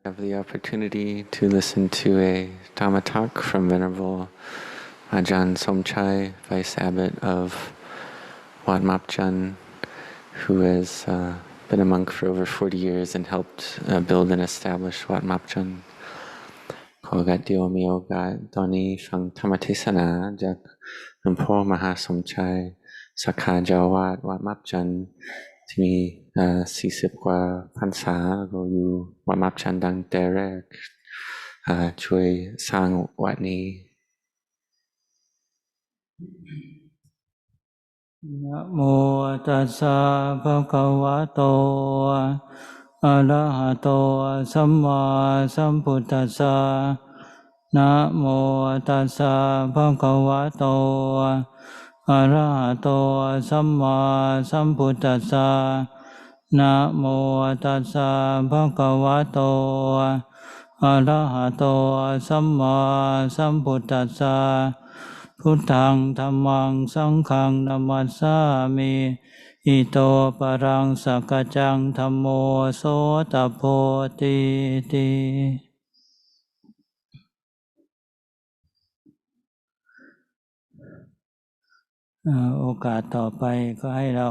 Have the opportunity to listen to a Dhamma Talk from Venerable Ajahn Somchai, Vice Abbot of Wat Marp Jan, who has been a monk for over 40 years and helped build and establish Wat Marp Jan ขอโอกาสเดียวมีโอกาสตอนนี้ฟังธรรมเทศนาจากหลวงพ่อมหาสมชัยสักขาเจ้าอาวาสวัดมัปจันทร์ที่มี40 กว่าพรรษาแล้วก็อยู่วัดมัปจันทร์ตั้งแต่แรกช่วยสร้างวัดนี้นะโมตัสสะภะคะวะโตอะระหะโตสัมมาสัมพุทธัสสะนะโมตัสสะภะคะวะโตอะระหะโตสัมมาสัมพุทธัสสะนะโมตัสสะภะคะวะโตอะระหะโตสัมมาสัมพุทธัสสะพุทธังธัมมังสังฆังนะมัสสามิอิโตปะรังสักกจังธัมโมโสตโพธิติโอกาสต่อไปก็ให้เรา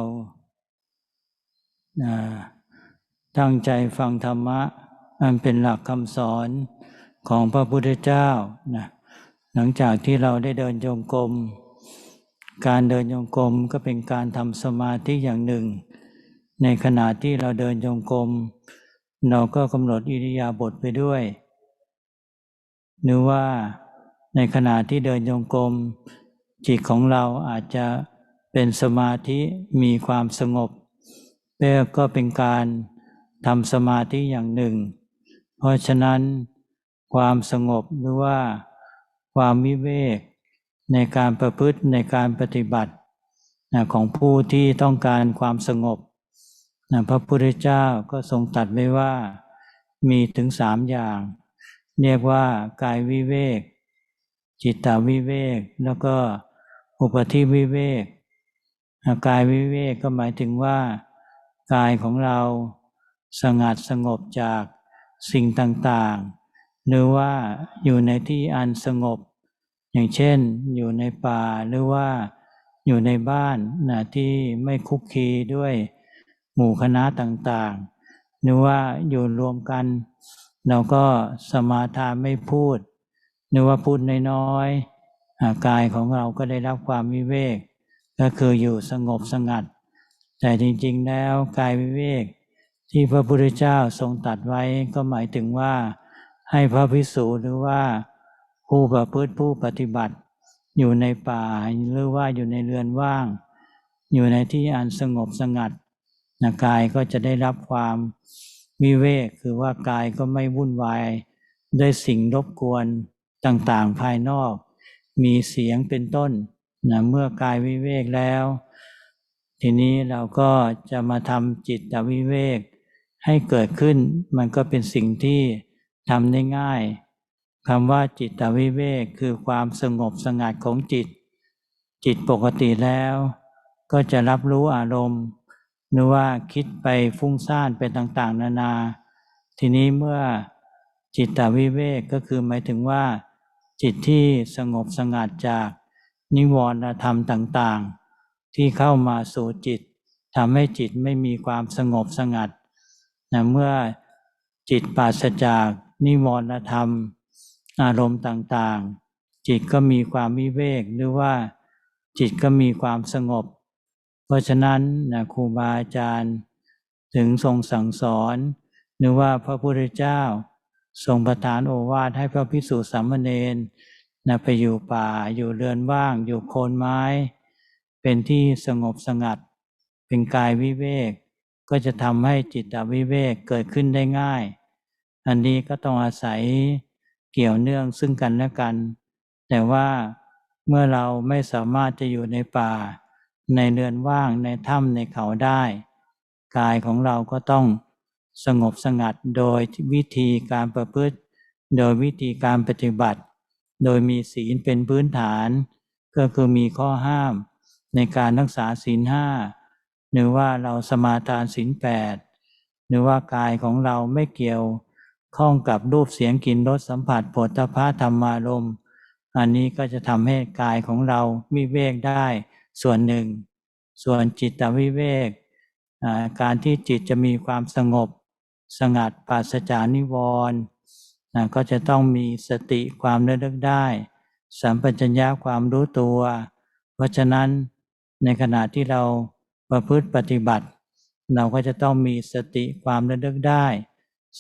ตั้งใจฟังธรรมะอันเป็นหลักคำสอนของพระพุทธเจ้าหลังจากที่เราได้เดินจงกรมการเดินจงกรมก็เป็นการทำสมาธิอย่างหนึ่งในขณะที่เราเดินจงกรมเราก็กำหนดอิริยาบถไปด้วยหรือว่าในขณะที่เดินจงกรมจิตของเราอาจจะเป็นสมาธิมีความสงบเพื่อก็เป็นการทำสมาธิอย่างหนึ่งเพราะฉะนั้นความสงบหรือว่าความวิเวกในการประพฤติในการปฏิบัติของผู้ที่ต้องการความสงบพระพุทธเจ้าก็ทรงตรัสไว้ว่ามีถึง3 อย่างเรียกว่ากายวิเวกจิตตวิเวกแล้วก็อุปธิวิเวกกายวิเวกก็หมายถึงว่ากายของเราสงัดสงบจากสิ่งต่างๆหรือว่าอยู่ในที่อันสงบอย่างเช่นอยู่ในป่าหรือว่าอยู่ในบ้านที่ไม่คุกคีด้วยหมู่คณะต่างๆหรือว่าอยู่รวมกันเราก็สมาทานไม่พูดหรือว่าพูดน้อยๆกายของเราก็ได้รับความวิเวกก็คืออยู่สงบสงัดแต่จริงๆแล้วกายวิเวกที่พระพุทธเจ้าทรงตรัสไว้ก็หมายถึงว่าให้พระภิกษุหรือว่าผู้ประพฤติผู้ปฏิบัติอยู่ในป่าหรือว่าอยู่ในเรือนว่างอยู่ในที่อันสงบสงัดกายก็จะได้รับความวิเวกคือว่ากายก็ไม่วุ่นวายด้วยสิ่งรบกวนต่างๆภายนอกมีเสียงเป็นต้นเมื่อกายวิเวกแล้วทีนี้เราก็จะมาทำจิตวิเวกให้เกิดขึ้นมันก็เป็นสิ่งที่ทำได้ง่ายคำว่าจิตวิเวกคือความสงบสงัดของจิตปกติแล้วก็จะรับรู้อารมณ์หรือว่าคิดไปฟุ้งซ่านไปต่างๆนานาทีนี้เมื่อจิตวิเวกก็คือหมายถึงว่าจิตที่สงบสงัดจากนิวรณธรรมต่างๆที่เข้ามาสู่จิตทำให้จิตไม่มีความสงบสงัดเมื่อจิตปราศจากนิวรณธรรมอารมณ์ต่างๆจิตก็มีความวิเวกหรือว่าจิตก็มีความสงบเพราะฉะนั้นครูบาอาจารย์ถึงทรงสั่งสอนหรือว่าพระพุทธเจ้าทรงประทานโอวาทให้พระภิกษุสามเณรไปอยู่ป่าอยู่เรือนว่างอยู่โคนไม้เป็นที่สงบสงัดเป็นกายวิเวกก็จะทำให้จิตวิเวกเกิดขึ้นได้ง่ายอันนี้ก็ต้องอาศัยเกี่ยวเนื่องซึ่งกันและกันแต่ว่าเมื่อเราไม่สามารถจะอยู่ในป่าในเรือนว่างในถ้ำในเขาได้กายของเราก็ต้องสงบสงัดโดยวิธีการประพฤติโดยวิธีการปฏิบัติโดยมีศีลเป็นพื้นฐานก็คือมีข้อห้ามในการรักษาศีล 5หรือว่าเราสมาทานศีล 8หรือว่ากายของเราไม่เกี่ยว ข้องกับรูปเสียงกลิ่นรสสัมผัสโผฏฐัพพะธรรมารมณ์อันนี้ก็จะทำให้กายของเราวิเวกได้ส่วนหนึ่งส่วนจิตวิเวกการที่จิตจะมีความสงบสงัดปราศจากนิวรณ์ก็จะต้องมีสติความระลึกได้สัมปชัญญะความรู้ตัวเพราะฉะนั้นในขณะที่เราประพฤติปฏิบัติเราก็จะต้องมีสติความระลึกได้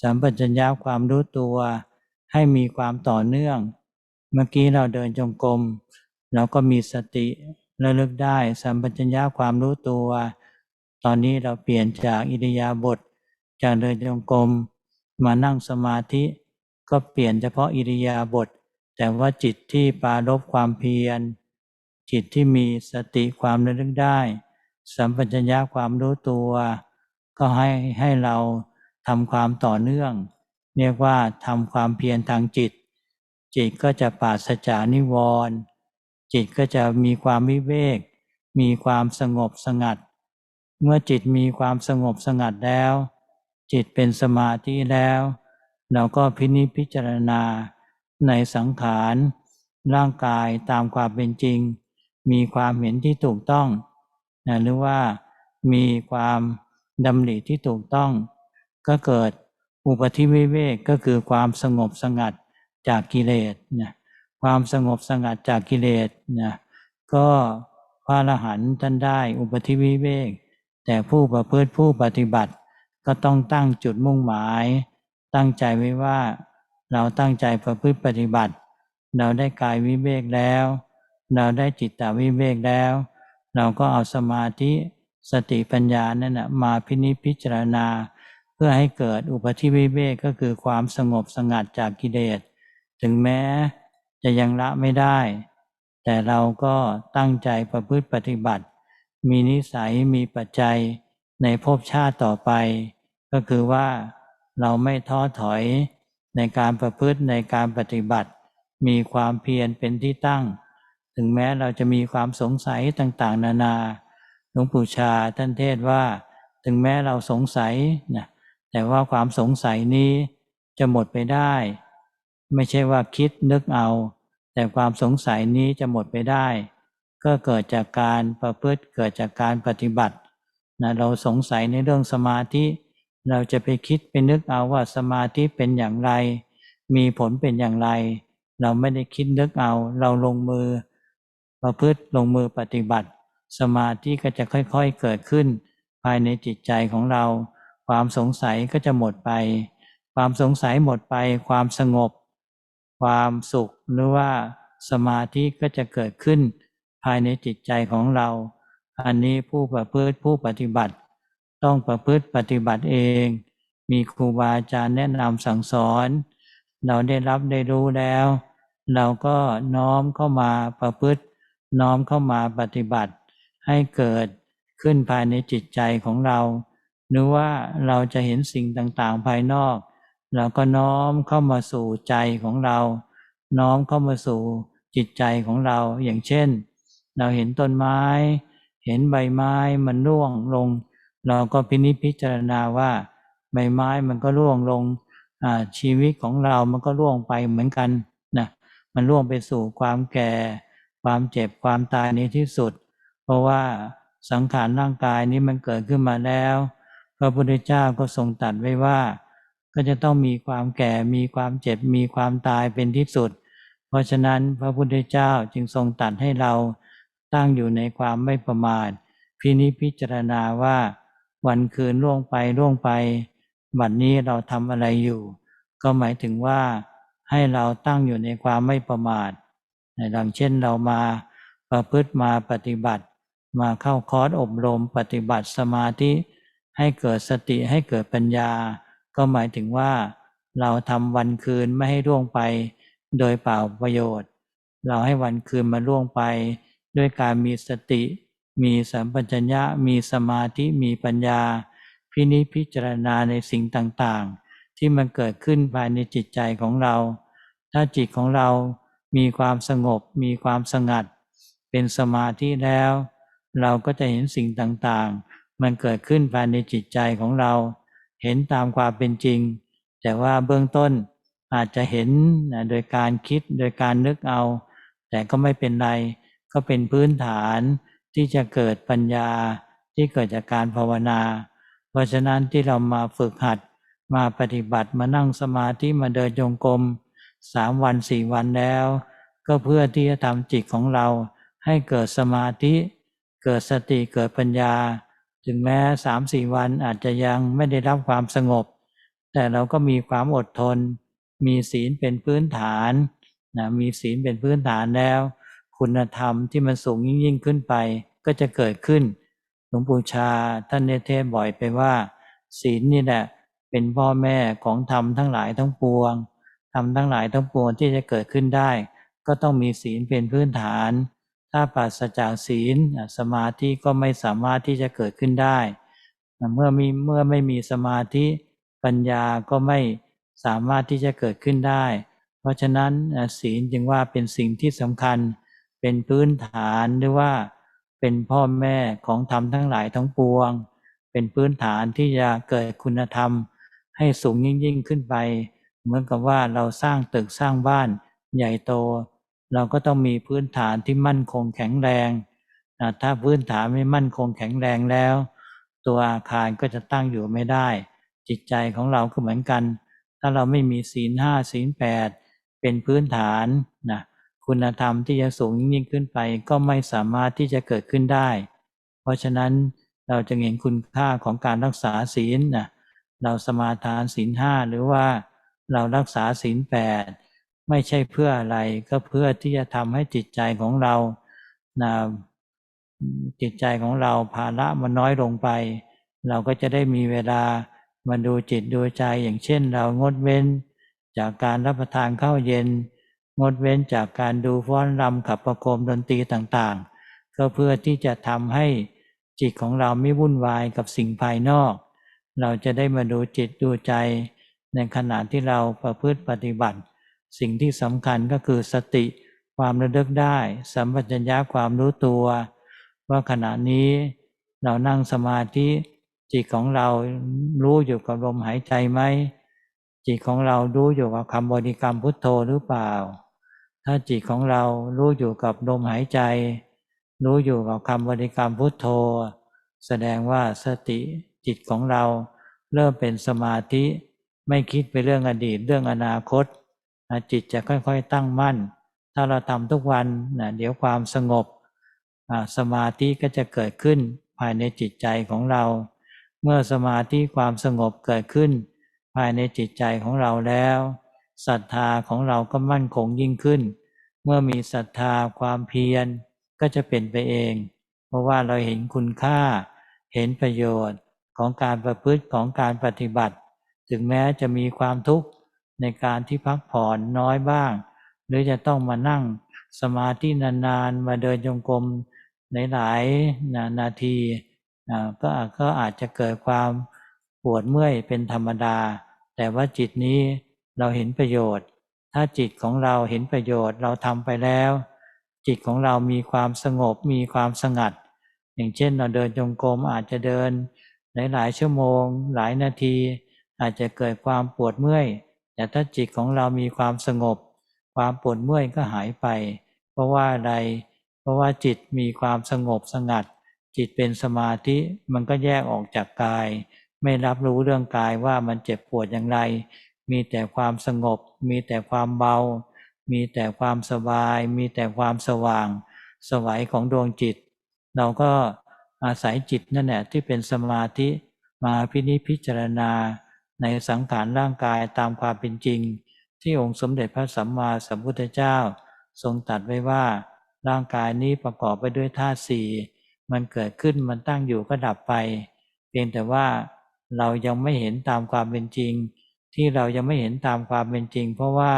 สัมปชัญญะความรู้ตัวให้มีความต่อเนื่องเมื่อกี้เราเดินจงกรมเราก็มีสติระลึกได้สัมปชัญญะความรู้ตัวตอนนี้เราเปลี่ยนจากอิริยาบถจากเดินจงกรมมานั่งสมาธิก็เปลี่ยนเฉพาะอิริยาบถแต่ว่าจิตที่ปรารภความเพียรจิตที่มีสติความระลึกได้สัมปชัญญะความรู้ตัวก็ให้เราทำความต่อเนื่องเรียกว่าทำความเพียรทางจิตจิตก็จะปราศจากนิวรณ์จิตก็จะมีความวิเวกมีความสงบสงัดเมื่อจิตมีความสงบสงัดแล้วจิตเป็นสมาธิแล้วเราก็พินิจพิจารณาในสังขารร่างกายตามความเป็นจริงมีความเห็นที่ถูกต้องหรือว่ามีความดำริที่ถูกต้องก็เกิดอุปธิวิเวกก็คือความสงบสงัดจากกิเลสความสงบสงัดจากกิเลสก็พระอรหันต์ท่านได้อุปธิวิเวกแต่ผู้ประพฤติผู้ปฏิบัติก็ต้องตั้งจุดมุ่งหมายตั้งใจไว้ว่าเราตั้งใจประพฤติปฏิบัติเราได้กายวิเวกแล้วเราได้จิตตวิเวกแล้วเราก็เอาสมาธิสติปัญญานั่นนะมาพินิจพิจารณาเพื่อให้เกิดอุปธิวิเวกก็คือความสงบสงัดจากกิเลสถึงแม้จะยังละไม่ได้แต่เราก็ตั้งใจประพฤติปฏิบัติมีนิสัยมีปัจจัยในภพชาติต่อไปก็คือว่าเราไม่ท้อถอยในการประพฤติในการปฏิบัติมีความเพียรเป็นที่ตั้งถึงแม้เราจะมีความสงสัยต่างๆนานาหลวงปู่ชาท่านเทศว่าถึงแม้เราสงสัยนะแต่ว่าความสงสัยนี้จะหมดไปได้ไม่ใช่ว่าคิดนึกเอาแต่ความสงสัยนี้จะหมดไปได้ก็เกิดจากการประพฤติเกิดจากการปฏิบัติเราสงสัยในเรื่องสมาธิเราจะไปคิดไปนึกเอาว่าสมาธิเป็นอย่างไรมีผลเป็นอย่างไรเราไม่ได้คิดนึกเอาเราลงมือประพฤติลงมือปฏิบัติสมาธิก็จะค่อยๆเกิดขึ้นภายในจิตใจของเราความสงสัยก็จะหมดไปความสงสัยหมดไปความสงบความสุขหรือว่าสมาธิก็จะเกิดขึ้นภายในจิตใจของเราอันนี้ผู้ประพฤติผู้ปฏิบัติต้องประพฤติปฏิบัติเองมีครูบาอาจารย์แนะนำสั่งสอนเราได้รับได้รู้แล้วเราก็น้อมเข้ามาประพฤติน้อมเข้ามาปฏิบัติให้เกิดขึ้นภายในจิตใจของเราหรือว่าเราจะเห็นสิ่งต่างๆภายนอกเราก็น้อมเข้ามาสู่ใจของเราน้อมเข้ามาสู่จิตใจของเราอย่างเช่นเราเห็นต้นไม้เห็นใบไม้มันร่วงลงเราก็พินิจพิจารณาว่าใบไม้มันก็ร่วงลงชีวิตของเรามันก็ร่วงไปเหมือนกันนะมันร่วงไปสู่ความแก่ความเจ็บความตายในที่สุดเพราะว่าสังขารร่างกายนี้มันเกิดขึ้นมาแล้วพระพุทธเจ้าก็ทรงตรัสไว้ว่าก็จะต้องมีความแก่มีความเจ็บมีความตายเป็นที่สุดเพราะฉะนั้นพระพุทธเจ้าจึงทรงตรัสให้เราตั้งอยู่ในความไม่ประมาทพินิจพิจารณาว่าวันคืนล่วงไปบัดนี้เราทำอะไรอยู่ก็หมายถึงว่าให้เราตั้งอยู่ในความไม่ประมาทดังเช่นเรามาประพฤติมาปฏิบัติมาเข้าคอร์สอบรมปฏิบัติสมาธิให้เกิดสติให้เกิดปัญญาก็หมายถึงว่าเราทำวันคืนไม่ให้ล่วงไปโดยเปล่าประโยชน์เราให้วันคืนมาล่วงไปด้วยการมีสติมีสัมปชัญญะมีสมาธิมีปัญญาพินิจพิจารณาในสิ่งต่างๆที่มันเกิดขึ้นภายในจิตใจของเราถ้าจิตของเรามีความสงบมีความสงัดเป็นสมาธิแล้วเราก็จะเห็นสิ่งต่างๆมันเกิดขึ้นภายในจิตใจของเราเห็นตามความเป็นจริง แต่ว่าเบื้องต้นอาจจะเห็นโดยการคิดโดยการนึกเอาแต่ก็ไม่เป็นไรก็เป็นพื้นฐานที่จะเกิดปัญญาที่เกิดจากการภาวนาเพราะฉะนั้นที่เรามาฝึกหัดมาปฏิบัติมานั่งสมาธิมาเดินจงกรม3 วัน 4 วันแล้วก็เพื่อที่จะทำจิตของเราให้เกิดสมาธิเกิดสติเกิดปัญญาถึงแม้ 3-4 วันอาจจะยังไม่ได้รับความสงบแต่เราก็มีความอดทนมีศีลเป็นพื้นฐานมีศีลเป็นพื้นฐานแล้วคุณธรรมที่มันสูงยิ่งขึ้นไปก็จะเกิดขึ้นหลวงปู่ชาท่านได้เทศบ่อยไปว่าศีลนี่แหละเป็นพ่อแม่ของธรรมทั้งหลายทั้งปวงธรรมทั้งหลายทั้งปวงที่จะเกิดขึ้นได้ก็ต้องมีศีลเป็นพื้นฐานถ้าปราศจากศีลสมาธิก็ไม่สามารถที่จะเกิดขึ้นได้เมื่อไม่มีสมาธิปัญญาก็ไม่สามารถที่จะเกิดขึ้นได้เพราะฉะนั้นศีลจึงว่าเป็นสิ่งที่สำคัญเป็นพื้นฐานหรือว่าเป็นพ่อแม่ของธรรมทั้งหลายทั้งปวงเป็นพื้นฐานที่จะเกิดคุณธรรมให้สูงยิ่งขึ้นไปเหมือนกับว่าเราสร้างตึกสร้างบ้านใหญ่โตเราก็ต้องมีพื้นฐานที่มั่นคงแข็งแรงถ้าพื้นฐานไม่มั่นคงแข็งแรงแล้วตัวอาคารก็จะตั้งอยู่ไม่ได้จิตใจของเราก็เหมือนกันถ้าเราไม่มีศีล 5 ศีล 8เป็นพื้นฐานคุณธรรมที่จะสูงยิ่งขึ้นไปก็ไม่สามารถที่จะเกิดขึ้นได้เพราะฉะนั้นเราจะเห็นคุณค่าของการรักษาศีลเราสมาทานศีล 5หรือว่าเรารักษาศีล 8ไม่ใช่เพื่ออะไรก็เพื่อที่จะทำให้จิตใจของเราจิตใจของเราภาระมันน้อยลงไปเราก็จะได้มีเวลามาดูจิตดูใจอย่างเช่นเรางดเว้นจากการรับประทานข้าวเย็นงดเว้นจากการดูฟ้อนรำขับประโคมดนตรีต่างๆก็เพื่อที่จะทำให้จิตของเราไม่วุ่นวายกับสิ่งภายนอกเราจะได้มาดูจิตดูใจในขณะที่เราประพฤติปฏิบัติสิ่งที่สำคัญก็คือสติความระลึกได้สัมปชัญญะความรู้ตัวว่าขณะนี้เรานั่งสมาธิจิตของเรารู้อยู่กับลมหายใจไหมจิตของเรารู้อยู่กับคำบริกรรมพุทโธหรือเปล่าถ้าจิตของเรารู้อยู่กับลมหายใจรู้อยู่กับคำบริกรรมพุทโธแสดงว่าสติจิตของเราเริ่มเป็นสมาธิไม่คิดไปเรื่องอดีตเรื่องอนาคตจิตจะค่อยๆตั้งมั่นถ้าเราทำทุกวันเดี๋ยวความสงบสมาธิก็จะเกิดขึ้นภายในจิตใจของเราเมื่อสมาธิความสงบเกิดขึ้นภายในจิตใจของเราแล้วศรัทธาของเราก็มั่นคงยิ่งขึ้นเมื่อมีศรัทธาความเพียรก็จะเป็นไปเองเพราะว่าเราเห็นคุณค่าเห็นประโยชน์ของการประพฤติของการปฏิบัติถึงแม้จะมีความทุกข์ในการที่พักผ่อนน้อยบ้างหรือจะต้องมานั่งสมาธินานๆมาเดินจงกรมหลายๆนาทีก็อาจจะเกิดความปวดเมื่อยเป็นธรรมดาแต่ว่าจิตนี้เราเห็นประโยชน์ถ้าจิตของเราเห็นประโยชน์เราทำไปแล้วจิตของเรามีความสงบมีความสงัดอย่างเช่นเราเดินจงกรมอาจจะเดินหลายๆชั่วโมงหลายนาทีอาจจะเกิดความปวดเมื่อยแต่ถ้าจิตของเรามีความสงบความปวดเมื่อยก็หายไปเพราะว่าอะไรเพราะว่าจิตมีความสงบสงัดจิตเป็นสมาธิมันก็แยกออกจากกายไม่รับรู้เรื่องกายว่ามันเจ็บปวดอย่างไรมีแต่ความสงบมีแต่ความเบามีแต่ความสบายมีแต่ความสว่างไสวของดวงจิตเราก็อาศัยจิตนั่นแหละที่เป็นสมาธิมาพินิจพิจารณาในสังขารร่างกายตามความเป็นจริงที่องค์สมเด็จพระสัมมาสัมพุทธเจ้าทรงตรัสไว้ว่าร่างกายนี้ประกอบไปด้วยธาตุสี่มันเกิดขึ้นมันตั้งอยู่ก็ดับไปเพียงแต่ว่าเรายังไม่เห็นตามความเป็นจริงที่เรายังไม่เห็นตามความเป็นจริงเพราะว่า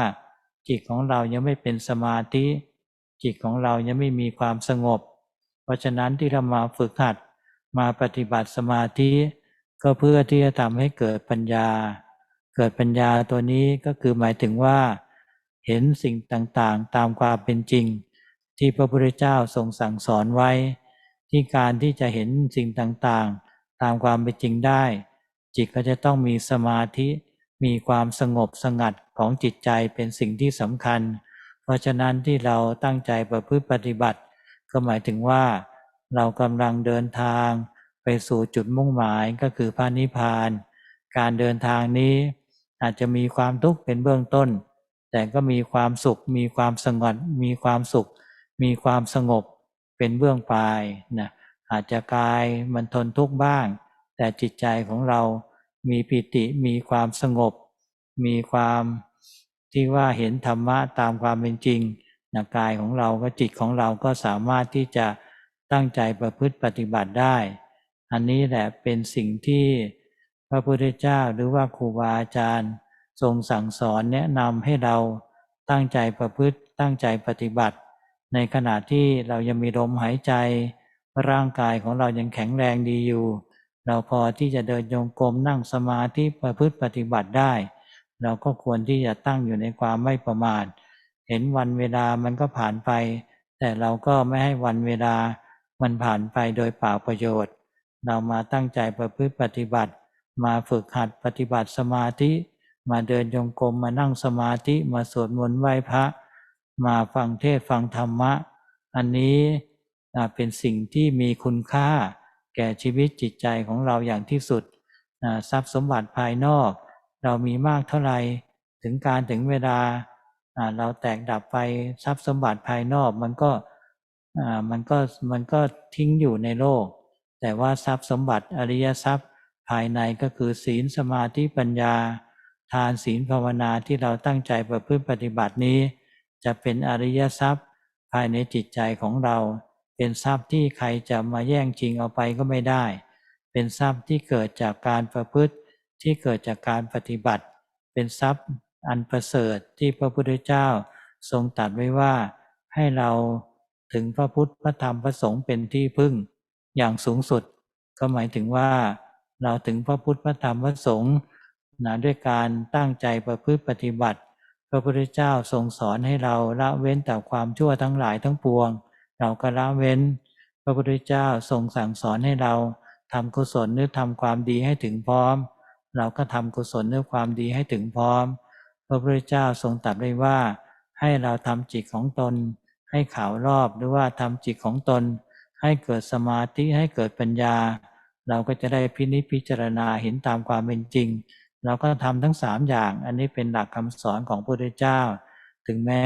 จิตของเรายังไม่เป็นสมาธิจิตของเรายังไม่มีความสงบเพราะฉะนั้นที่เรามาฝึกหัดมาปฏิบัติสมาธิก็เพื่อที่จะทำให้เกิดปัญญาเกิดปัญญาตัวนี้ก็คือหมายถึงว่าเห็นสิ่งต่างๆตามความเป็นจริงที่พระพุทธเจ้าทรงสั่งสอนไว้ที่การที่จะเห็นสิ่งต่างๆตามความเป็นจริงได้จิตก็จะต้องมีสมาธิ มีความสงบสงัดของจิตใจเป็นสิ่งที่สำคัญเพราะฉะนั้นที่เราตั้งใจประพฤติปฏิบัติก็หมายถึงว่าเรากำลังเดินทางไปสู่จุดมุ่งหมายก็คือพระนิพพานการเดินทางนี้อาจจะมีความทุกข์เป็นเบื้องต้นแต่ก็มีความสุขมีความสงบมีความสุขมีความสงบเป็นเบื้องปลายนะอาจจะกายมันทนทุกข์บ้างแต่จิตใจของเรามีปิติมีความสงบมีความที่ว่าเห็นธรรมะตามความเป็นจริงนะกายของเราก็จิตของเราก็สามารถที่จะตั้งใจประพฤติปฏิบัติได้อันนี้แหละเป็นสิ่งที่พระพุทธเจ้าหรือว่าครูบาอาจารย์ทรงสั่งสอนแนะนำให้เราตั้งใจประพฤติตั้งใจปฏิบัติในขณะที่เรายังมีลมหายใจร่างกายของเรายังแข็งแรงดีอยู่เราพอที่จะเดินโยงกรมนั่งสมาธิประพฤติปฏิบัติได้เราก็ควรที่จะตั้งอยู่ในความไม่ประมาทเห็นวันเวลามันก็ผ่านไปแต่เราก็ไม่ให้วันเวลามันผ่านไปโดยเปล่าประโยชน์เรามาตั้งใจประพฤติปฏิบัติมาฝึกหัดปฏิบัติสมาธิมาเดินโยงกรมมานั่งสมาธิมาสวดมนต์ไหว้พระมาฟังเทศน์ฟังธรรมะอันนี้เป็นสิ่งที่มีคุณค่าแก่ชีวิตจิตใจของเราอย่างที่สุดทรัพย์สมบัติภายนอกเรามีมากเท่าไหร่ถึงเวลาเราแตกดับไปทรัพย์สมบัติภายนอกมันก็ทิ้งอยู่ในโลกแต่ว่าทรัพย์สมบัติอริยทรัพย์ภายในก็คือศีลสมาธิปัญญาทานศีลภาวนาที่เราตั้งใจประพฤติปฏิบัตินี้จะเป็นอริยทรัพย์ภายในจิตใจของเราเป็นทรัพย์ที่ใครจะมาแย่งชิงเอาไปก็ไม่ได้เป็นทรัพย์ที่เกิดจากการประพฤติที่เกิดจากการปฏิบัติเป็นทรัพย์อันประเสริฐที่พระพุทธเจ้าทรงตรัสไว้ว่าให้เราถึงพระพุทธพระธรรมพระสงฆ์เป็นที่พึ่งอย่างสูงสุดก็หมายถึงว่าเราถึงพระพุทธพระธรรมพระสงฆ์ด้วยการตั้งใจประพฤติปฏิบัติพระพุทธเจ้าทรงสอนให้เราละเว้นแต่ความชั่วทั้งหลายทั้งปวงเราก็ละเว้นพระพุทธเจ้าทรงสั่งสอนให้เราทำกุศลหรือทำความดีให้ถึงพร้อมเราก็ทำกุศลหรือความดีให้ถึงพร้อมพระพุทธเจ้าทรงตรัสไว้ว่าให้เราทำจิตของตนให้ขาวรอบหรือว่าทำจิตของตนให้เกิดสมาธิให้เกิดปัญญาเราก็จะได้พินิจพิจารณาเห็นตามความเป็นจริงเราก็ทำทั้ง3อย่างอันนี้เป็นหลักคำสอนของพระพุทธเจ้าถึงแม้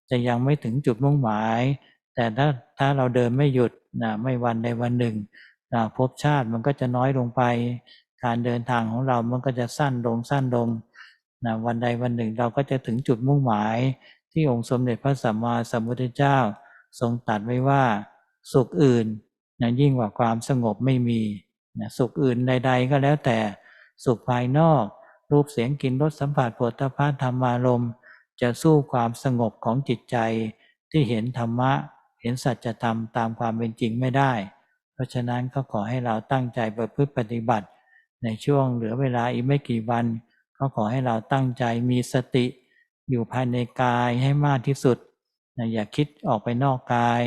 จะยังไม่ถึงจุดมุ่งหมายแต่ถ้าเราเดินไม่หยุดไม่วันใดวันหนึ่งภพชาติมันก็จะน้อยลงไปการเดินทางของเรามันก็จะสั้นลงวันใดวันหนึ่งเราก็จะถึงจุดมุ่งหมายที่องค์สมเด็จพระสัมมาสัมพุทธเจ้าทรงตรัสไว้ว่าสุขอื่นยิ่งกว่าความสงบไม่มีสุขอื่นใดๆก็แล้วแต่สุขภายนอกรูปเสียงกลิ่นรสสัมผัสโผฏฐัพพะธรรมารมณ์จะสู้ความสงบของจิตใจที่เห็นธรรมะเห็นสัจธรรมตามความเป็นจริงไม่ได้เพราะฉะนั้นก็ขอให้เราตั้งใจประพฤติปฏิบัติในช่วงเหลือเวลาอีกไม่กี่วันก็ขอให้เราตั้งใจมีสติอยู่ภายในกายให้มากที่สุดอย่าคิดออกไปนอกกาย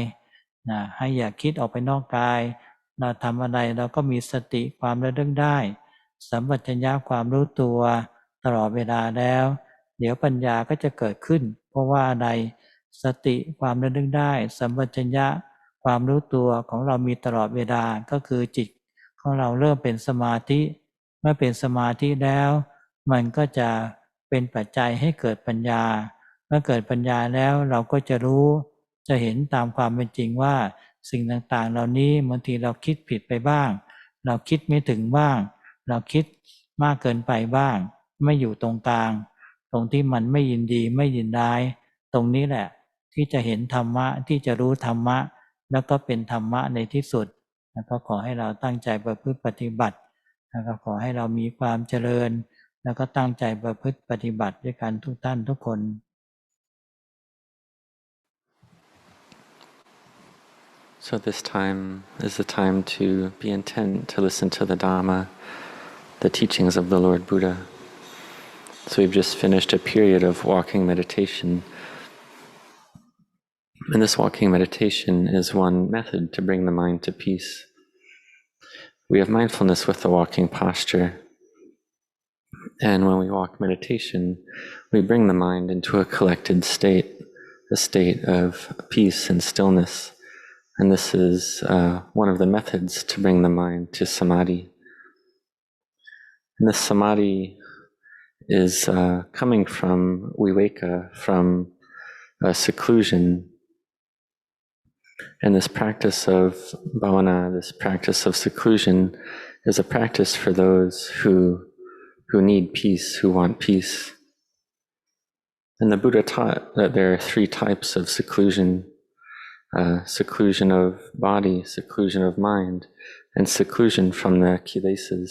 ให้อย่าคิดออกไปนอกกายเราทำอะไรเราก็มีสติความระลึกได้สัมปชัญญะความรู้ตัวตลอดเวลาแล้วเดี๋ยวปัญญาก็จะเกิดขึ้นเพราะว่าอะไรสติความระลึกได้สัมปชัญญะความรู้ตัวของเรามีตลอดเวลาก็คือจิตของเราเริ่มเป็นสมาธิเมื่อเป็นสมาธิแล้วมันก็จะเป็นปัจจัยให้เกิดปัญญาเมื่อเกิดปัญญาแล้วเราก็จะรู้จะเห็นตามความเป็นจริงว่าสิ่งต่างๆเหล่านี้บางทีเราคิดผิดไปบ้างเราคิดไม่ถึงบ้างเราคิดมากเกินไปบ้างไม่อยู่ตรงกลางตรงที่มันไม่ยินดีไม่ยินร้ายตรงนี้แหละที่จะเห็นธรรมะที่จะรู้ธรรมะแล้วก็เป็นธรรมะในที่สุดแล้วก็ขอให้เราตั้งใจประพฤติปฏิบัติแล้วก็ขอให้เรามีความเจริญแล้วก็ตั้งใจประพฤติปฏิบัติด้วยกันทุกท่านทุกคน So this time is the time to be intent to listen to the Dhamma, the teachings of the Lord Buddha. So we've just finished a period of walking meditation. And this walking meditation is one method to bring the mind to peace. We have mindfulness with the walking posture. And when we walk meditation, we bring the mind into a collected state, a state of peace and stillness. And this is one of the methods to bring the mind to samadhi. And this samadhi is coming from viveka, from seclusion. And this practice of bhavana, this practice of seclusion, is a practice for those who need peace, who want peace. And the Buddha taught that there are three types of seclusion: seclusion of body, seclusion of mind, and seclusion from the kilesas.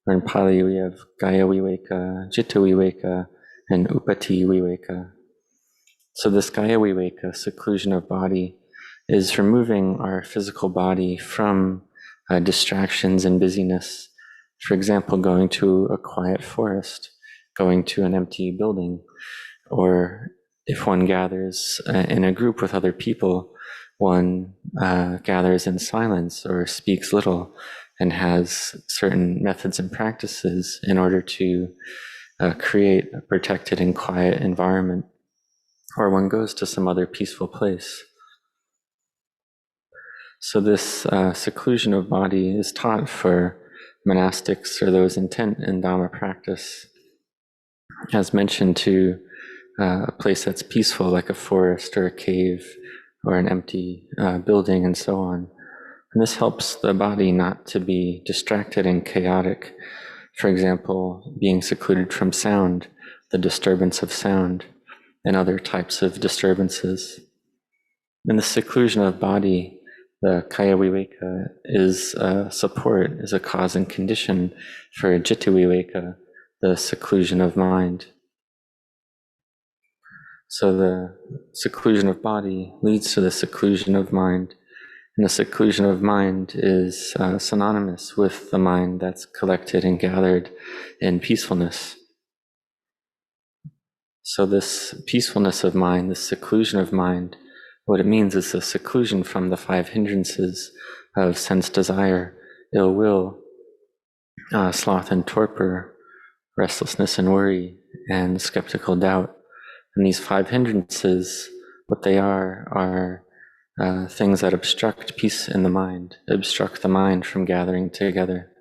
Or in Pali we have Gaya Viveka, Citta Viveka, and Upati Viveka. So this Gaya Viveka, seclusion of body, is removing our physical body from distractions and busyness. For example, going to a quiet forest, going to an empty building, or if one gathers in a group with other people, one gathers in silence or speaks little and has certain methods and practices in order to create a protected and quiet environment, or one goes to some other peaceful place. So this seclusion of body is taught for monastics or those intent in Dhamma practice, as mentioned, to a place that's peaceful, like a forest or a cave or an empty building and so on. And this helps the body not to be distracted and chaotic. For example, being secluded from sound, the disturbance of sound, and other types of disturbances. In the seclusion of body, the kaya viveka is support, is a cause and condition for citta viveka, the seclusion of mind. So the seclusion of body leads to the seclusion of mind. And the seclusion of mind is synonymous with the mind that's collected and gathered in peacefulness. So this peacefulness of mind, this seclusion of mind, what it means is the seclusion from the five hindrances of sense desire, ill will, sloth and torpor, restlessness and worry, and skeptical doubt. And these five hindrances, what they are things that obstruct peace in the mind, obstruct the mind from gathering together.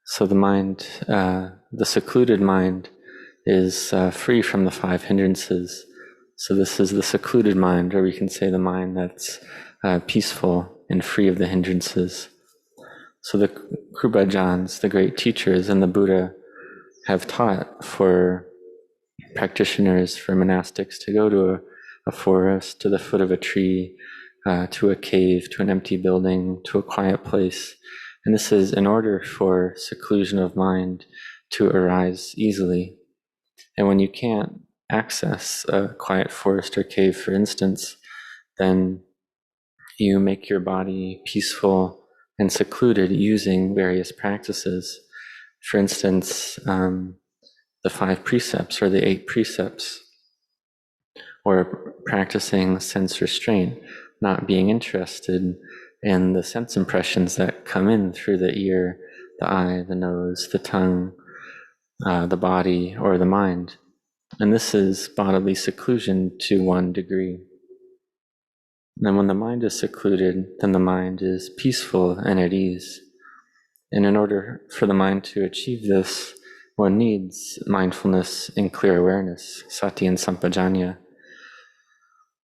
So the mind, the secluded mind, is free from the five hindrances. So this is the secluded mind, or we can say the mind that's peaceful and free of the hindrances. So the Krubajans, the great teachers, and the Buddha have taught for practitioners, for monastics, to go to a forest, to the foot of a tree, to a cave, to an empty building, to a quiet place. And this is in order for seclusion of mind to arise easily. And when you can't access a quiet forest or cave, for instance, then you make your body peaceful and secluded using various practices. For instance, the 5 precepts or the 8 precepts, or practicing sense restraint, not being interested in the sense impressions that come in through the ear, the eye, the nose, the tongue, the body, or the mind. And this is bodily seclusion to one degree. And when the mind is secluded, then the mind is peaceful and at ease. And in order for the mind to achieve this, one needs mindfulness and clear awareness, sati and sampajanya.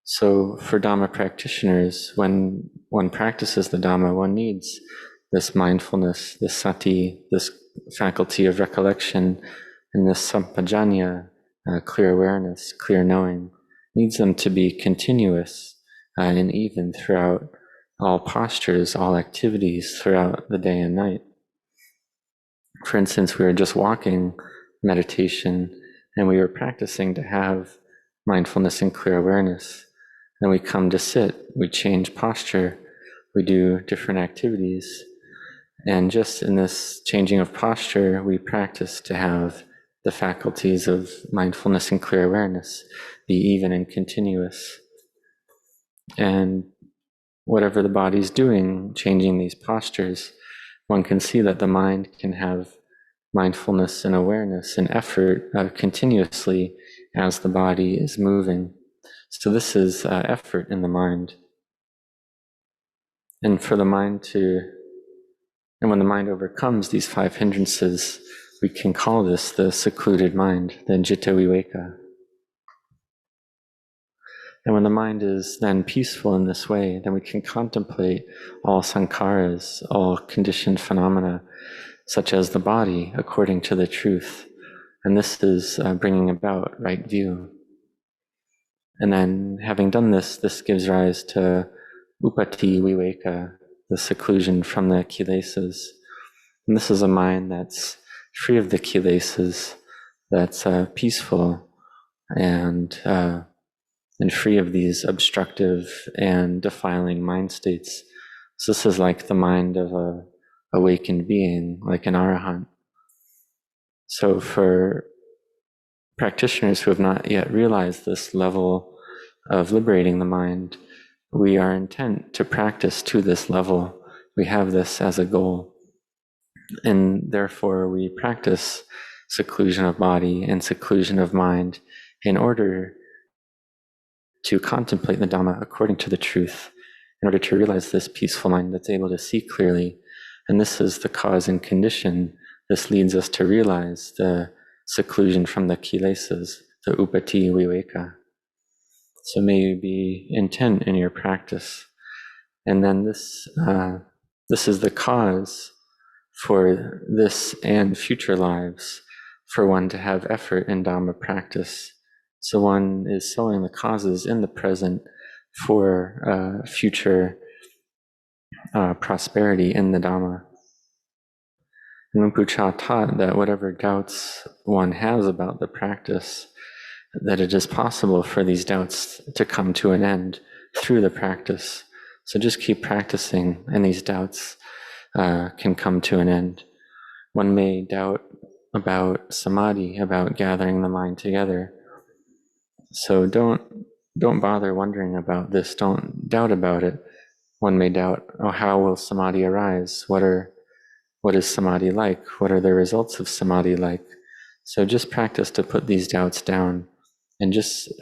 So for Dhamma practitioners, when one practices the Dhamma, one needs this mindfulness, this sati, this faculty of recollection, and this sampajanya, clear awareness, clear knowing, needs them to be continuous and even throughout all postures, all activities throughout the day and night. For instance, we were just walking meditation and we were practicing to have mindfulness and clear awareness. Then we come to sit, we change posture, we do different activities. And just in this changing of posture, we practice to have the faculties of mindfulness and clear awareness be even and continuous. And whatever the body's doing, changing these postures, one can see that the mind can have mindfulness and awareness and effort continuously as the body is moving. So this is effort in the mind. And for the mind and when the mind overcomes these 5 hindrances, we can call this the secluded mind, the citta viveka. And when the mind is then peaceful in this way, then we can contemplate all sankharas, all conditioned phenomena, such as the body, according to the truth. And this is bringing about right view. And then having done this, this gives rise to upati viveka, the seclusion from the kilesas. And this is a mind that's free of the kilesas, that's peaceful and free of these obstructive and defiling mind states. So this is like the mind of a awakened being, like an arahant. So for practitioners who have not yet realized this level of liberating the mind, we are intent to practice to this level. We have this as a goal. And therefore we practice seclusion of body and seclusion of mind in order to contemplate the Dhamma according to the truth, in order to realize this peaceful mind that's able to see clearly. And this is the cause and condition. This leads us to realize the seclusion from the kilesas, the upati viveka. So may you be intent in your practice. And then this is the cause for this and future lives, for one to have effort in Dhamma practice. So one is sowing the causes in the present for future prosperity in the Dhamma. And Rinpoche taught that whatever doubts one has about the practice, that it is possible for these doubts to come to an end through the practice. So just keep practicing and these doubts can come to an end. One may doubt about samadhi, about gathering the mind together. So don't bother wondering about this. Don't doubt about it. One may doubt, oh, how will samadhi arise? What is samadhi like? What are the results of samadhi like? So just practice to put these doubts down and just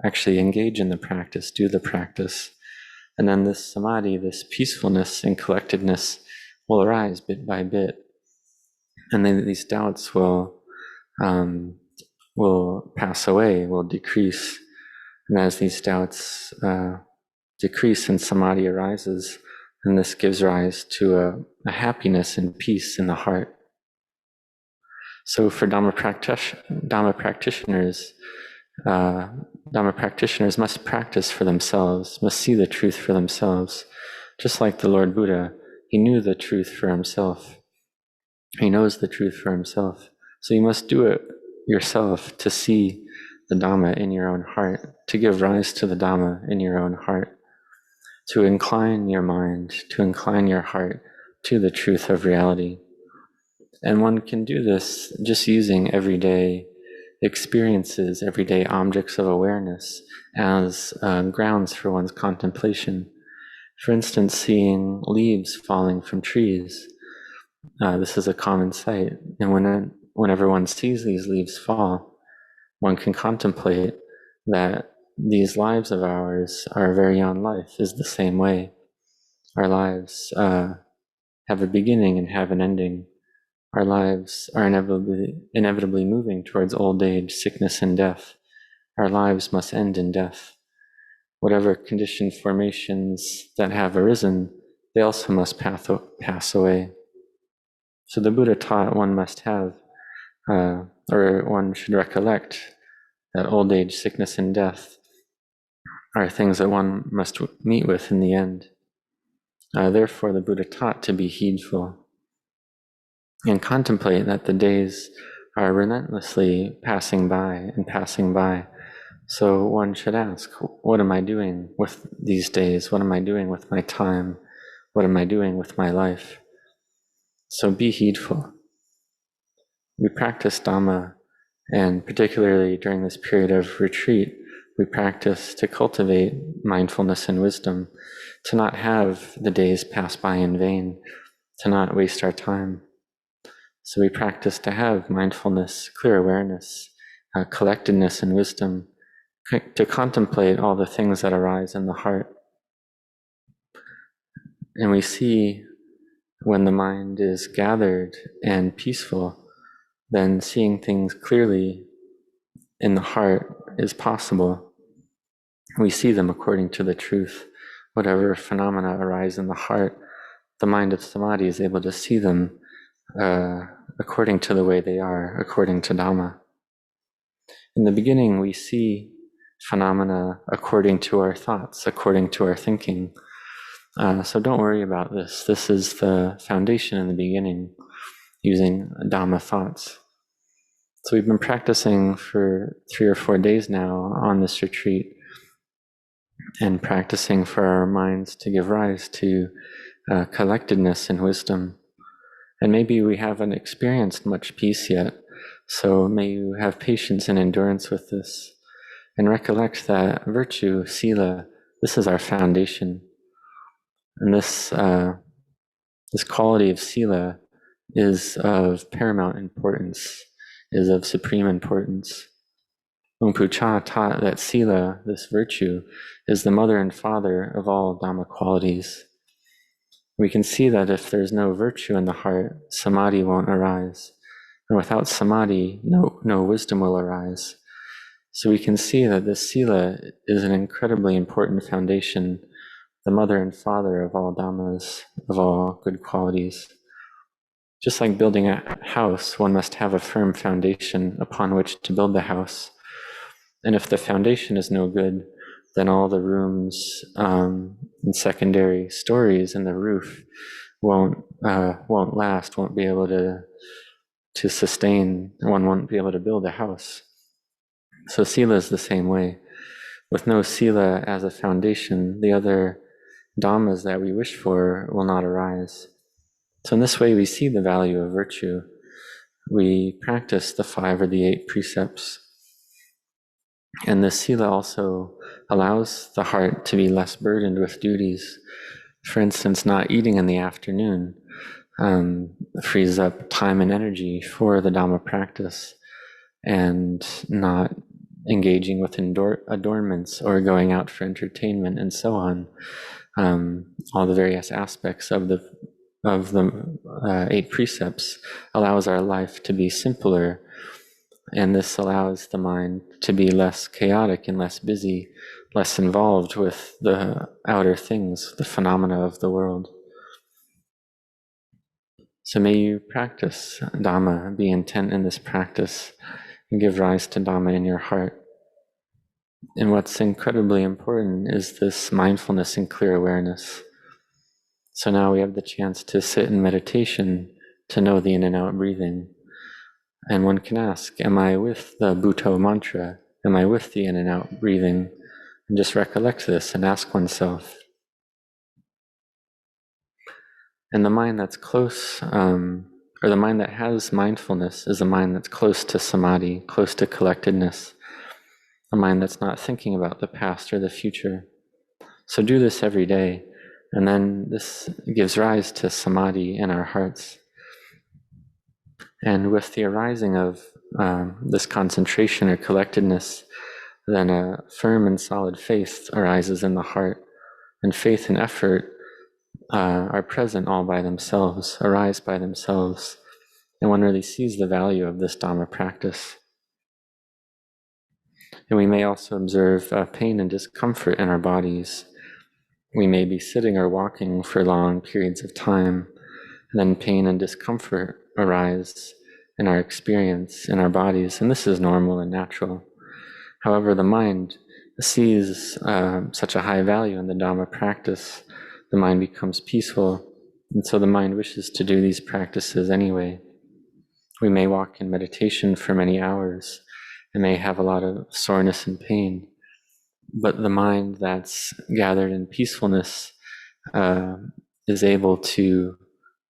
actually engage in the practice, do the practice. And then this samadhi, this peacefulness and collectedness will arise bit by bit. And then these doubts will pass away, will decrease. And as these doubts decrease and samadhi arises, and this gives rise to a happiness and peace in the heart. So for Dhamma practitioners must practice for themselves, must see the truth for themselves. Just like the Lord Buddha, he knew the truth for himself. He knows the truth for himself. So you must do it yourself to see the Dhamma in your own heart, to give rise to the Dhamma in your own heart, to incline your mind, to incline your heart to the truth of reality. And one can do this just using everyday experiences, everyday objects of awareness as grounds for one's contemplation. For instance, seeing leaves falling from trees. This is a common sight. And whenever one sees these leaves fall, one can contemplate that these lives of ours, our very own life, is the same way. Our lives have a beginning and have an ending. Our lives are inevitably moving towards old age, sickness, and death. Our lives must end in death. Whatever conditioned formations that have arisen, they also must pass away. So the Buddha taught one must have, or one should recollect, that old age, sickness, and death are things that one must meet with in the end. Therefore, the Buddha taught to be heedful and contemplate that the days are relentlessly passing by and passing by. So one should ask, what am I doing with these days? What am I doing with my time? What am I doing with my life? So be heedful. We practice Dhamma, and particularly during this period of retreat, we practice to cultivate mindfulness and wisdom, to not have the days pass by in vain, to not waste our time. So we practice to have mindfulness, clear awareness, collectedness and wisdom, to contemplate all the things that arise in the heart. And we see when the mind is gathered and peaceful, then seeing things clearly in the heart is possible. We see them according to the truth. Whatever phenomena arise in the heart, the mind of samadhi is able to see them according to the way they are, according to Dhamma. In the beginning, we see phenomena according to our thoughts, according to our thinking. So don't worry about this. This is the foundation in the beginning, using Dhamma thoughts. So we've been practicing for 3 or 4 days now on this retreat, and practicing for our minds to give rise to collectedness and wisdom. And maybe we haven't experienced much peace yet, so may you have patience and endurance with this, and recollect that virtue, sila, this is our foundation. And this quality of sila is of paramount importance, is of supreme importance. Luang Pu Cha taught that sila, this virtue, is the mother and father of all Dhamma qualities. We can see that if there's no virtue in the heart, samadhi won't arise. And without samadhi, no wisdom will arise. So we can see that this sila is an incredibly important foundation, the mother and father of all dhammas, of all good qualities. Just like building a house, one must have a firm foundation upon which to build the house. And if the foundation is no good, then all the rooms and secondary stories in the roof won't last, won't be able to sustain, one won't be able to build a house. So sila is the same way. With no sila as a foundation, the other dhammas that we wish for will not arise. So in this way, we see the value of virtue. We practice the 5 or the 8 precepts. And this sila also allows the heart to be less burdened with duties. For instance, not eating in the afternoon frees up time and energy for the Dhamma practice, and not engaging with adornments or going out for entertainment and so on. All the various aspects of the 8 precepts allows our life to be simpler, and this allows the mind to be less chaotic and less busy, less involved with the outer things, the phenomena of the world. So may you practice Dhamma, be intent in this practice, and give rise to Dhamma in your heart. And what's incredibly important is this mindfulness and clear awareness. So now we have the chance to sit in meditation, to know the in and out breathing. And one can ask, am I with the Bhutto mantra? Am I with the in and out breathing? And just recollect this and ask oneself. And the mind that's close, or the mind that has mindfulness, is a mind that's close to samadhi, close to collectedness, a mind that's not thinking about the past or the future. So do this every day, and then this gives rise to samadhi in our hearts. And with the arising of this concentration or collectedness, then a firm and solid faith arises in the heart, and faith and effort are present all by themselves, arise by themselves, and one really sees the value of this Dhamma practice. And we may also observe pain and discomfort in our bodies. We may be sitting or walking for long periods of time, and then pain and discomfort arise in our experience, in our bodies, and this is normal and natural. However, the mind sees such a high value in the Dhamma practice, the mind becomes peaceful, and so the mind wishes to do these practices anyway. We may walk in meditation for many hours and may have a lot of soreness and pain, but the mind that's gathered in peacefulness is able to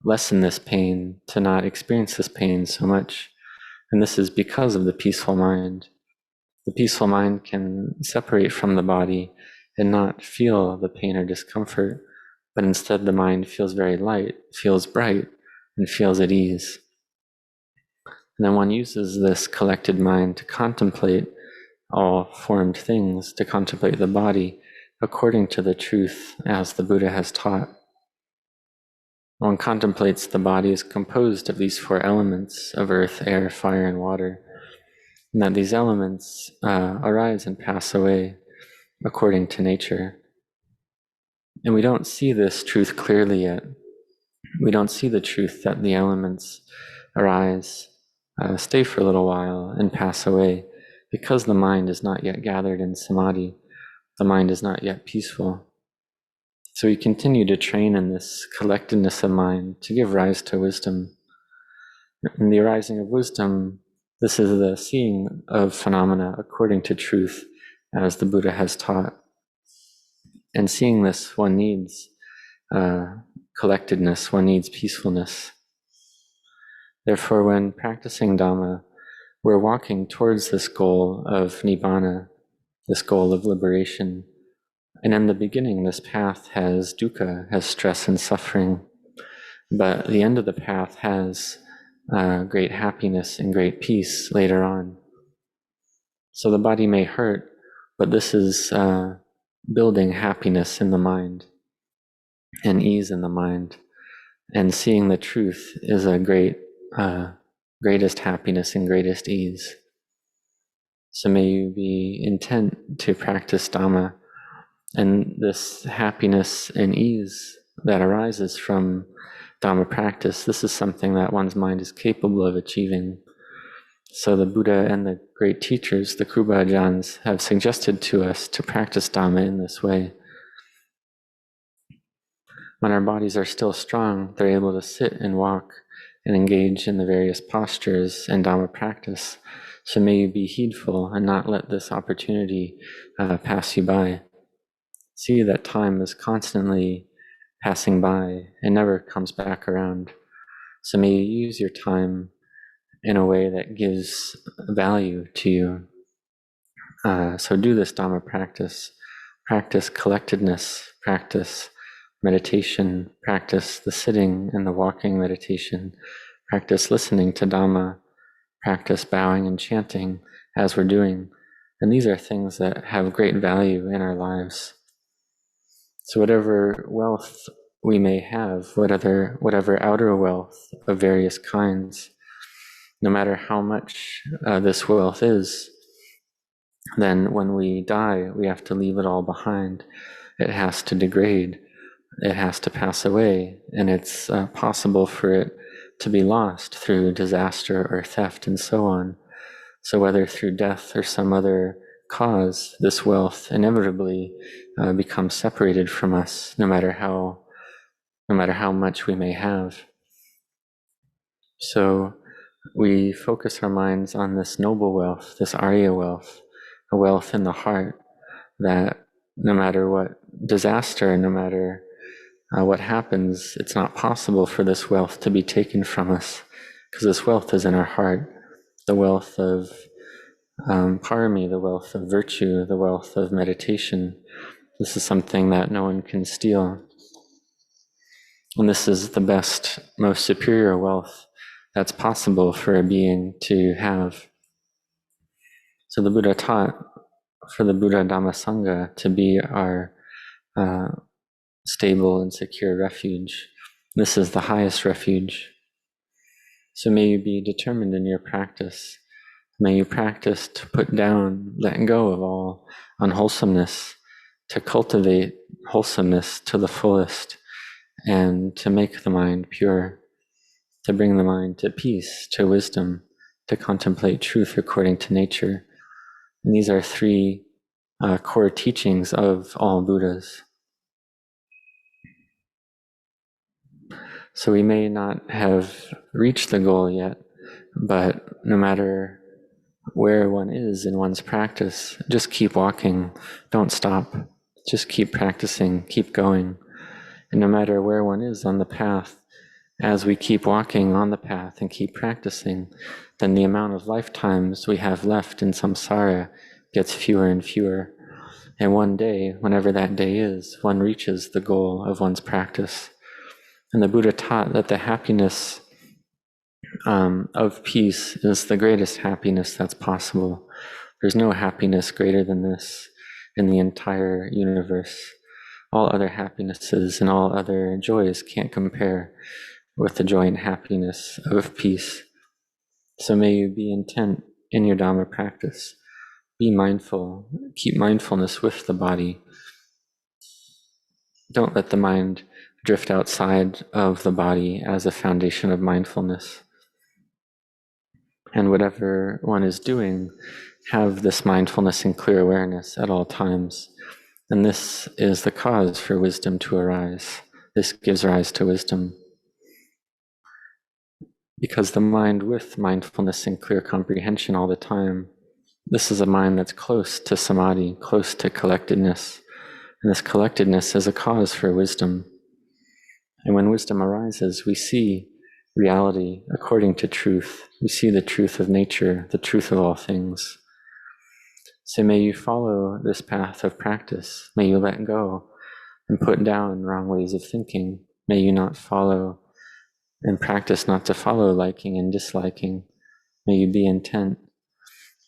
lessen this pain, to not experience this pain so much. And this is because of the peaceful mind. The peaceful mind can separate from the body and not feel the pain or discomfort, but instead the mind feels very light, feels bright, and feels at ease. And then one uses this collected mind to contemplate all formed things, to contemplate the body according to the truth as the Buddha has taught. One contemplates the body is composed of these four elements of earth, air, fire, and water, and that these elements arise and pass away according to nature. And we don't see this truth clearly yet. We don't see the truth that the elements arise, stay for a little while, and pass away, because the mind is not yet gathered in samadhi. The mind is not yet peaceful. So we continue to train in this collectedness of mind to give rise to wisdom. In the arising of wisdom, this is the seeing of phenomena according to truth, as the Buddha has taught. And seeing this, one needs collectedness, one needs peacefulness. Therefore, when practicing Dhamma, we're walking towards this goal of Nibbana, this goal of liberation. And in the beginning, this path has dukkha, has stress and suffering. But the end of the path has great happiness and great peace later on. So the body may hurt, but this is building happiness in the mind and ease in the mind. And seeing the truth is a greatest happiness and greatest ease. So may you be intent to practice Dhamma, and this happiness and ease that arises from Dhamma practice, this is something that one's mind is capable of achieving. So the Buddha and the great teachers, the Kruba Ajahns, have suggested to us to practice Dhamma in this way. When our bodies are still strong, they're able to sit and walk and engage in the various postures and Dhamma practice. So may you be heedful and not let this opportunity pass you by. See that time is constantly passing by and never comes back around. So may you use your time in a way that gives value to you. So do this Dhamma practice. Practice collectedness, practice meditation, practice the sitting and the walking meditation, practice listening to Dhamma, practice bowing and chanting as we're doing. And these are things that have great value in our lives. So whatever wealth we may have, whatever outer wealth of various kinds, no matter how much this wealth is, then when we die, we have to leave it all behind. It has to degrade. It has to pass away, and it's possible for it to be lost through disaster or theft and so on. So whether through death or some other cause, this wealth inevitably becomes separated from us, no matter how much we may have. So we focus our minds on this noble wealth, this Arya wealth, a wealth in the heart that no matter what disaster, no matter what happens, it's not possible for this wealth to be taken from us, because this wealth is in our heart, the wealth of parami, the wealth of virtue, the wealth of meditation. This is something that no one can steal. And this is the best, most superior wealth that's possible for a being to have. So the Buddha taught for the Buddha Dhamma Sangha to be our stable and secure refuge. This is the highest refuge. So may you be determined in your practice. May you practice to put down, let go of all unwholesomeness, to cultivate wholesomeness to the fullest, and to make the mind pure, to bring the mind to peace, to wisdom, to contemplate truth according to nature. And these are three core teachings of all Buddhas. So we may not have reached the goal yet, but no matter where one is in one's practice, just keep walking, don't stop, just keep practicing, keep going. And no matter where one is on the path, as we keep walking on the path and keep practicing, then the amount of lifetimes we have left in samsara gets fewer and fewer. And one day, whenever that day is, one reaches the goal of one's practice. And the Buddha taught that the happiness of peace is the greatest happiness that's possible. There's no happiness greater than this in the entire universe. All other happinesses and all other joys can't compare with the joy and happiness of peace. So may you be intent in your Dhamma practice. Be mindful. Keep mindfulness with the body. Don't let the mind drift outside of the body as a foundation of mindfulness. And whatever one is doing, have this mindfulness and clear awareness at all times. And this is the cause for wisdom to arise. This gives rise to wisdom. Because the mind with mindfulness and clear comprehension all the time, this is a mind that's close to samadhi, close to collectedness. And this collectedness is a cause for wisdom. And when wisdom arises, we see reality according to truth. We see the truth of nature, the truth of all things. So may you follow this path of practice. May you let go and put down wrong ways of thinking. May you not follow and practice not to follow liking and disliking. May you be intent.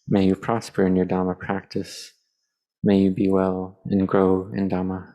May you prosper in your Dhamma practice. May you be well and grow in Dhamma.